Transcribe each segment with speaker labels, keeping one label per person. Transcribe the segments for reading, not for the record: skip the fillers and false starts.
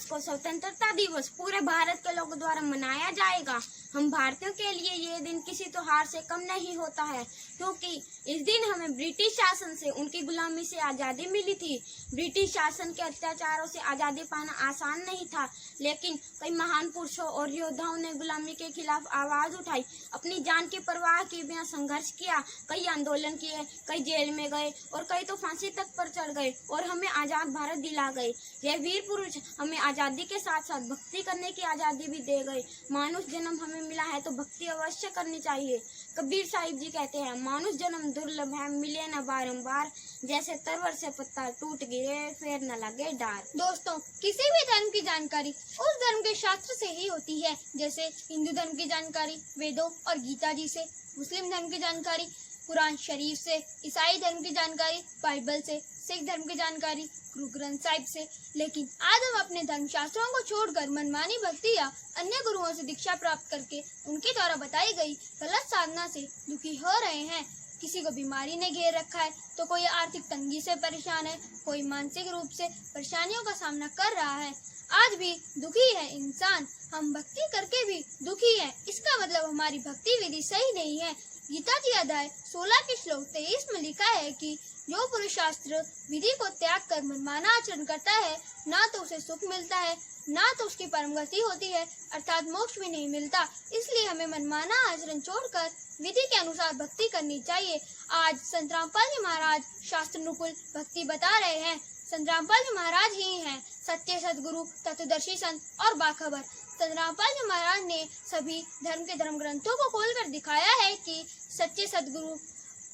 Speaker 1: मार्च को स्वतंत्रता दिवस पूरे भारत के लोगों द्वारा मनाया जाएगा। हम भारतीयों के लिए ये दिन किसी त्योहार से कम नहीं होता है, क्योंकि इस दिन हमें ब्रिटिश शासन से, उनकी गुलामी से आज़ादी मिली थी। ब्रिटिश शासन के अत्याचारों से आज़ादी पाना आसान नहीं था, लेकिन कई महान पुरुषों और योद्धाओं ने गुलामी के खिलाफ आवाज उठाई, अपनी जान की परवाह किए बिना संघर्ष किया। कई आंदोलन किए, कई जेल में गए और कई तो फांसी तक पर चढ़ गए और हमें आजाद भारत दिला गए। ये वीर पुरुष हमें आजादी के साथ साथ भक्ति करने की आजादी भी दे गए। मानुष जन्म हमें मिला है तो भक्ति अवश्य करनी चाहिए। कबीर साहिब जी कहते हैं, मानुष जन्म दुर्लभ है, मिले न बारंबार, जैसे तरवर से पत्ता टूट गिरे फिर न लगे डार।
Speaker 2: दोस्तों, किसी भी धर्म की जानकारी उस धर्म के शास्त्र से ही होती है। जैसे हिंदू धर्म की जानकारी वेदों और गीता जी से, मुस्लिम धर्म की जानकारी कुरान शरीफ से, ईसाई धर्म की जानकारी बाइबल से, सिख धर्म की जानकारी गुरु ग्रंथ साहिब से। लेकिन आज हम अपने धर्म शास्त्रों को छोड़कर मनमानी भक्ति या अन्य गुरुओं से दीक्षा प्राप्त करके उनके द्वारा बताई गई गलत साधना से दुखी हो रहे हैं। किसी को बीमारी ने घेर रखा है तो कोई आर्थिक तंगी से परेशान है, कोई मानसिक रूप से परेशानियों का सामना कर रहा है। आज भी दुखी है इंसान। हम भक्ति करके भी दुखी है, इसका मतलब हमारी भक्ति विधि सही नहीं है। गीता जी अध्याय 16 के श्लोक 23 में लिखा है कि जो पुरुष शास्त्र विधि को त्याग कर मनमाना आचरण करता है, ना तो उसे सुख मिलता है, ना तो उसकी परम गति होती है, अर्थात मोक्ष भी नहीं मिलता। इसलिए हमें मनमाना आचरण छोड़कर विधि के अनुसार भक्ति करनी चाहिए। आज संत रामपाल जी महाराज शास्त्र अनुकूल भक्ति बता रहे हैं। संत रामपाल जी महाराज ही हैं सच्चे सदगुरु, तत्वदर्शी संत और बाखबर। संत रामपाल जी महाराज ने सभी धर्म के धर्म ग्रंथों को खोलकर दिखाया है कि सच्चे सदगुरु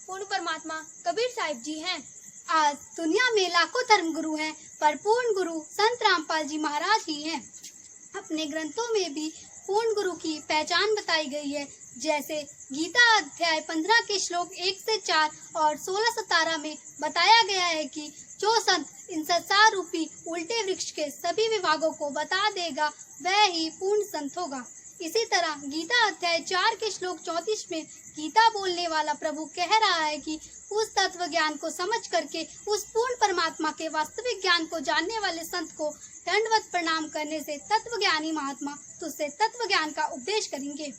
Speaker 2: पूर्ण परमात्मा कबीर साहिब जी हैं।
Speaker 3: आज दुनिया में लाखों धर्म गुरु हैं, पर पूर्ण गुरु संत रामपाल जी महाराज ही हैं। अपने ग्रंथों में भी पूर्ण गुरु की पहचान बताई गई है। जैसे गीता अध्याय 15 के श्लोक 1 से 4 और 16-17 में बताया गया है कि जो संत इन संसार रूपी उल्टे वृक्ष के सभी विभागों को बता देगा, वह ही पूर्ण संत होगा। इसी तरह गीता अध्याय 4 के श्लोक 34 में गीता बोलने वाला प्रभु कह रहा है कि उस तत्व ज्ञान को समझ करके उस पूर्ण परमात्मा के वास्तविक ज्ञान को जानने वाले संत को दंडवत प्रणाम करने से तत्व ज्ञानी महात्मा तुझसे तत्व ज्ञान का उपदेश करेंगे।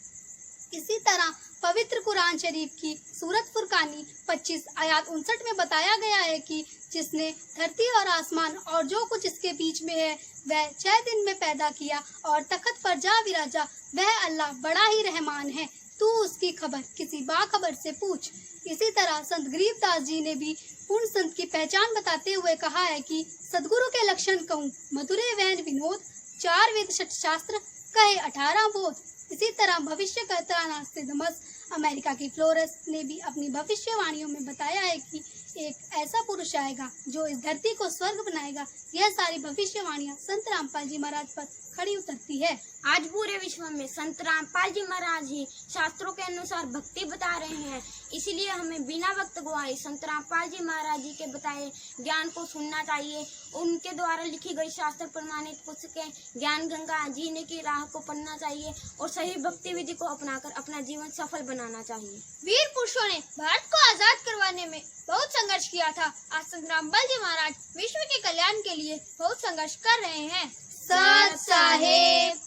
Speaker 3: इसी तरह पवित्र कुरान शरीफ की सूरत फुरकानी 25 आयत 59 में बताया गया है कि जिसने धरती और आसमान और जो कुछ इसके बीच में है वह 6 दिन में पैदा किया और तख्त पर जा विराजा, वह अल्लाह बड़ा ही रहमान है, तू उसकी खबर किसी बाखबर से पूछ। इसी तरह संत गरीबदास जी ने भी पूर्ण संत की पहचान बताते हुए कहा है कि सदगुरु के लक्षण कहूँ मधुरे वैन विनोद, 4 वेद षट शास्त्र कहे 18 बोध। इसी तरह भविष्य कर्ता नास्तिदमस अमेरिका की फ्लोरेस ने भी अपनी भविष्यवाणियों में बताया है कि एक ऐसा पुरुष आएगा जो इस धरती को स्वर्ग बनाएगा। यह सारी भविष्यवाणियां संत रामपाल जी महाराज पर खड़ी उतरती है।
Speaker 1: आज पूरे विश्व में संत रामपाल जी महाराज ही शास्त्रों के अनुसार भक्ति बता रहे हैं। इसलिए हमें बिना वक्त गवाए संत रामपाल जी महाराज जी के बताए ज्ञान को सुनना चाहिए। उनके द्वारा लिखी गई शास्त्र प्रमाणित पुस्तकें ज्ञान गंगा जीने की राह को पढ़ना चाहिए और सही भक्ति विधि को अपनाकर अपना जीवन सफल बनाना चाहिए।
Speaker 2: वीर पुरुषों ने भारत को आजाद करवाने में बहुत संघर्ष किया था। आज संत रामपाल जी महाराज विश्व के कल्याण के लिए बहुत संघर्ष कर रहे हैं।
Speaker 3: सत साहेब।